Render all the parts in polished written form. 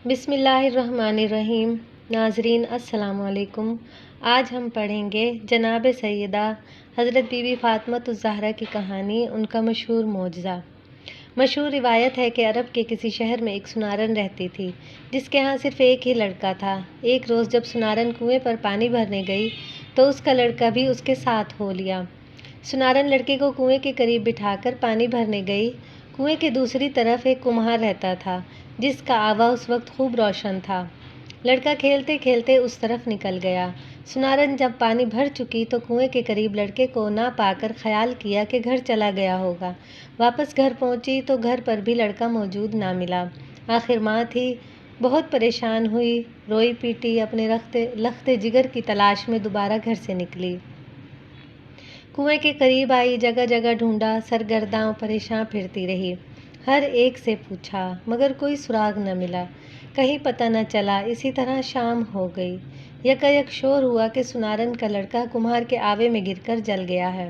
بسم اللہ الرحمن الرحیم۔ ناظرین السلام علیکم۔ آج ہم پڑھیں گے جناب سیدہ حضرت بی بی فاطمۃ الزہرا کی کہانی، ان کا مشہور معجزہ۔ مشہور روایت ہے کہ عرب کے کسی شہر میں ایک سنارن رہتی تھی جس کے ہاں صرف ایک ہی لڑکا تھا۔ ایک روز جب سنارن کنویں پر پانی بھرنے گئی تو اس کا لڑکا بھی اس کے ساتھ ہو لیا۔ سنارن لڑکے کو کنویں کے قریب بٹھا کر پانی بھرنے گئی۔ کنویں کے دوسری طرف ایک کمہار رہتا تھا جس کا آوا اس وقت خوب روشن تھا۔ لڑکا کھیلتے کھیلتے اس طرف نکل گیا۔ سنارن جب پانی بھر چکی تو کنویں کے قریب لڑکے کو نہ پا کر خیال کیا کہ گھر چلا گیا ہوگا۔ واپس گھر پہنچی تو گھر پر بھی لڑکا موجود نہ ملا۔ آخر ماں تھی، بہت پریشان ہوئی، روئی پیٹی، اپنے لخت جگر کی تلاش میں دوبارہ گھر سے نکلی۔ کنویں کے قریب آئی، جگہ جگہ ڈھونڈا، سرگرداں پریشاں پھرتی رہی۔ ہر ایک سے پوچھا مگر کوئی سراغ نہ ملا، کہیں پتہ نہ چلا۔ اسی طرح شام ہو گئی۔ یکایک شور ہوا کہ سنارن کا لڑکا کمہار کے آوے میں گر کر جل گیا ہے۔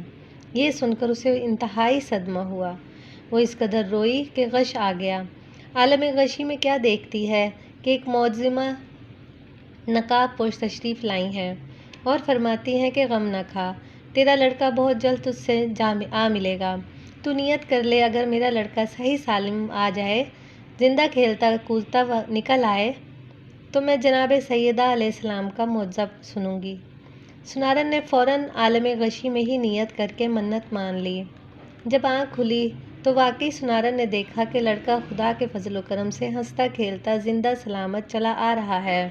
یہ سن کر اسے انتہائی صدمہ ہوا۔ وہ اس قدر روئی کہ غش آ گیا۔ عالم غشی میں کیا دیکھتی ہے کہ ایک معجزہ نقاب پوش تشریف لائی ہیں اور فرماتی ہیں کہ غم نہ کھا، تیرا لڑکا بہت جلد تجھ سے آ ملے گا۔ تو نیت کر لے، اگر میرا لڑکا صحیح سالم آ جائے، زندہ کھیلتا کودتا نکل آئے تو میں جناب سیدہ علیہ السلام کا معجزہ سنوں گی۔ سنارن نے فوراً عالم غشی میں ہی نیت کر کے منت مان لی۔ جب آنکھ کھلی تو واقعی سنارن نے دیکھا کہ لڑکا خدا کے فضل و کرم سے ہنستا کھیلتا زندہ سلامت چلا آ رہا ہے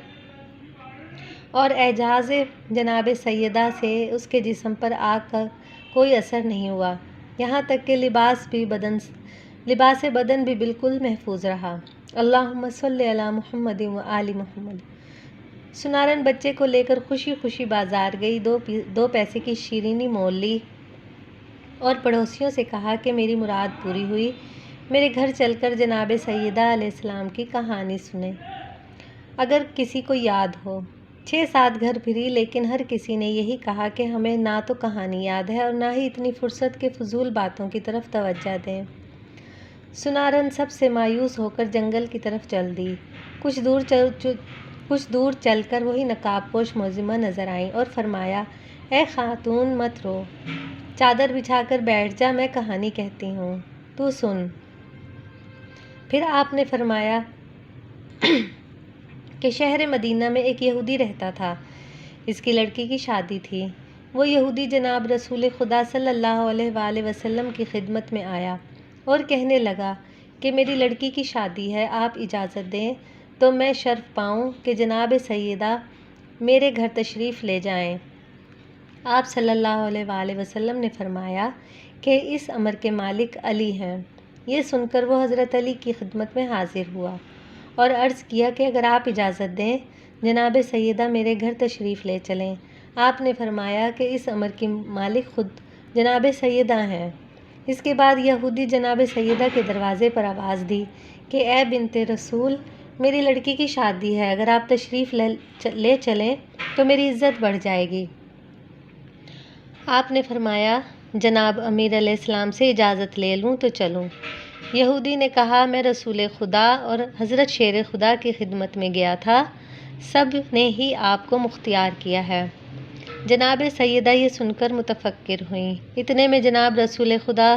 اور اعجاز جناب سیدہ سے اس کے جسم پر آگ کا کوئی اثر نہیں ہوا، یہاں تک کہ لباس بدن بھی بالکل محفوظ رہا۔ اللہم صلی علی محمد و آل محمد۔ سنارن بچے کو لے کر خوشی خوشی بازار گئی، 2 پیسے کی شیرینی مول لی اور پڑوسیوں سے کہا کہ میری مراد پوری ہوئی، میرے گھر چل کر جناب سیدہ علیہ السلام کی کہانی سنیں اگر کسی کو یاد ہو۔ 6-7 گھر پھری لیکن ہر کسی نے یہی کہا کہ ہمیں نہ تو کہانی یاد ہے اور نہ ہی اتنی فرصت کے فضول باتوں کی طرف توجہ دیں۔ سنارن سب سے مایوس ہو کر جنگل کی طرف چل دی۔ کچھ دور چل کر وہی نقاب پوش معجزہ نظر آئیں اور فرمایا، اے خاتون مت رو، چادر بچھا کر بیٹھ جا، میں کہانی کہتی ہوں، تو سن۔ پھر آپ نے فرمایا کہ شہر مدینہ میں ایک یہودی رہتا تھا، اس کی لڑکی کی شادی تھی۔ وہ یہودی جناب رسول خدا صلی اللہ علیہ وآلہ وسلم کی خدمت میں آیا اور کہنے لگا کہ میری لڑکی کی شادی ہے، آپ اجازت دیں تو میں شرف پاؤں کہ جناب سیدہ میرے گھر تشریف لے جائیں۔ آپ صلی اللہ علیہ وآلہ وسلم نے فرمایا کہ اس امر کے مالک علی ہیں۔ یہ سن کر وہ حضرت علی کی خدمت میں حاضر ہوا اور عرض کیا کہ اگر آپ اجازت دیں جناب سیدہ میرے گھر تشریف لے چلیں۔ آپ نے فرمایا کہ اس امر کی مالک خود جناب سیدہ ہیں۔ اس کے بعد یہودی جناب سیدہ کے دروازے پر آواز دی کہ اے بنت رسول، میری لڑکی کی شادی ہے، اگر آپ تشریف لے چلیں تو میری عزت بڑھ جائے گی۔ آپ نے فرمایا جناب امیر علیہ السلام سے اجازت لے لوں تو چلوں۔ یہودی نے کہا میں رسول خدا اور حضرت شیر خدا کی خدمت میں گیا تھا، سب نے ہی آپ کو مختار کیا ہے۔ جناب سیدہ یہ سن کر متفکر ہوئیں۔ اتنے میں جناب رسول خدا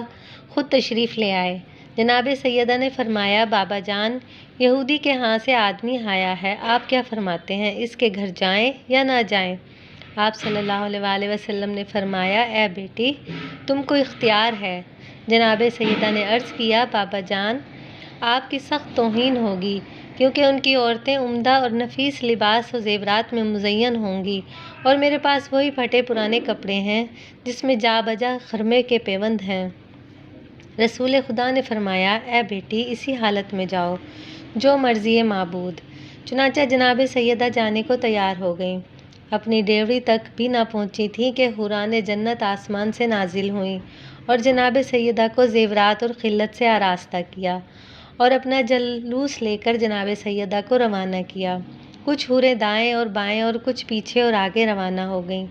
خود تشریف لے آئے۔ جناب سیدہ نے فرمایا بابا جان، یہودی کے ہاں سے آدمی آیا ہے، آپ کیا فرماتے ہیں، اس کے گھر جائیں یا نہ جائیں؟ آپ صلی اللہ علیہ وآلہ وسلم نے فرمایا اے بیٹی، تم کو اختیار ہے۔ جناب سیدہ نے عرض کیا بابا جان، آپ کی سخت توہین ہوگی کیونکہ ان کی عورتیں عمدہ اور نفیس لباس و زیورات میں مزین ہوں گی اور میرے پاس وہی پھٹے پرانے کپڑے ہیں جس میں جا بجا خرمے کے پیوند ہیں۔ رسول خدا نے فرمایا اے بیٹی، اسی حالت میں جاؤ جو مرضی معبود۔ چنانچہ جناب سیدہ جانے کو تیار ہو گئیں۔ اپنی ڈیوڑی تک بھی نہ پہنچی تھیں کہ حوران جنت آسمان سے نازل ہوئیں اور جناب سیدہ کو زیورات اور خلت سے آراستہ کیا اور اپنا جلوس لے کر جناب سیدہ کو روانہ کیا۔ کچھ حوریں دائیں اور بائیں اور کچھ پیچھے اور آگے روانہ ہو گئیں۔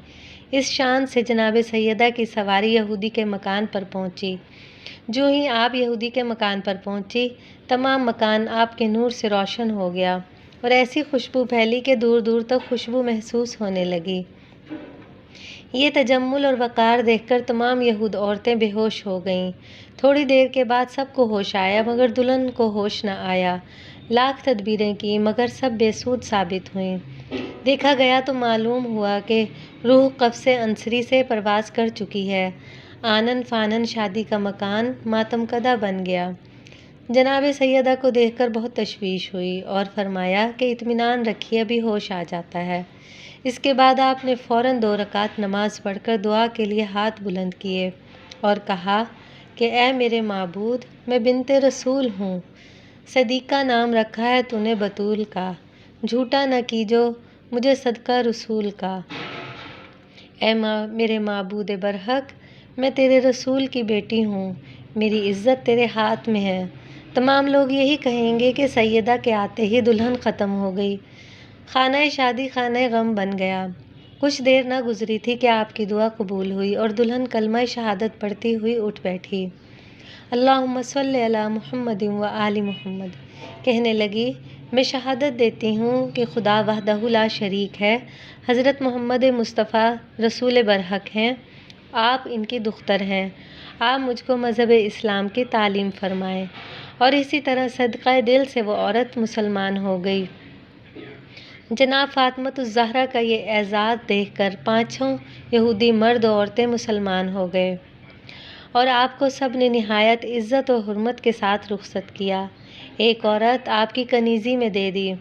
اس شان سے جناب سیدہ کی سواری یہودی کے مکان پر پہنچی۔ جو ہی آپ یہودی کے مکان پر پہنچی، تمام مکان آپ کے نور سے روشن ہو گیا۔ اور ایسی خوشبو پھیلی کہ دور دور تک خوشبو محسوس ہونے لگی۔ یہ تجمل اور وقار دیکھ کر تمام یہود عورتیں بے ہوش ہو گئیں۔ تھوڑی دیر کے بعد سب کو ہوش آیا مگر دلہن کو ہوش نہ آیا۔ لاکھ تدبیریں کی مگر سب بے سود ثابت ہوئیں۔ دیکھا گیا تو معلوم ہوا کہ روح قفس عنصری سے پرواز کر چکی ہے۔ آنن فانن شادی کا مکان ماتم کدہ بن گیا۔ جناب سیدہ کو دیکھ کر بہت تشویش ہوئی اور فرمایا کہ اطمینان رکھیے، ابھی ہوش آ جاتا ہے۔ اس کے بعد آپ نے فوراً 2 رکعت نماز پڑھ کر دعا کے لیے ہاتھ بلند کیے اور کہا کہ اے میرے معبود، میں بنت رسول ہوں، صدیقہ نام رکھا ہے تو نے بطول کا، جھوٹا نہ کیجو مجھے صدقہ رسول کا۔ اے میرے معبود برحق، میں تیرے رسول کی بیٹی ہوں، میری عزت تیرے ہاتھ میں ہے۔ تمام لوگ یہی کہیں گے کہ سیدہ کے آتے ہی دلہن ختم ہو گئی، خانہ شادی خانہ غم بن گیا۔ کچھ دیر نہ گزری تھی کہ آپ کی دعا قبول ہوئی اور دلہن کلمہ شہادت پڑھتی ہوئی اٹھ بیٹھی۔ اللہم صلی علی محمد و آل محمد کہنے لگی، میں شہادت دیتی ہوں کہ خدا وحدہ لا شریک ہے، حضرت محمد مصطفیٰ رسول برحق ہیں، آپ ان کی دختر ہیں، آپ مجھ کو مذہب اسلام کی تعلیم فرمائیں۔ اور اسی طرح صدقہ دل سے وہ عورت مسلمان ہو گئی۔ جناب فاطمۃ الزہرا کا یہ اعزاز دیکھ کر 5 یہودی مرد و عورتیں مسلمان ہو گئے اور آپ کو سب نے نہایت عزت و حرمت کے ساتھ رخصت کیا۔ ایک عورت آپ کی کنیزی میں دے دی۔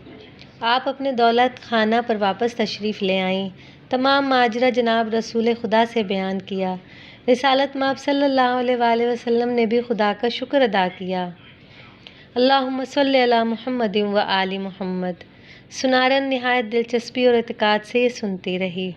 آپ اپنے دولت خانہ پر واپس تشریف لے آئیں۔ تمام ماجرا جناب رسول خدا سے بیان کیا۔ رسالت مآب صلی اللہ علیہ وآلہ وسلم نے بھی خدا کا شکر ادا کیا۔ اللہم صلی علی محمد و آل محمد۔ سنارن نہایت دلچسپی اور اعتقاد سے یہ سنتی رہی۔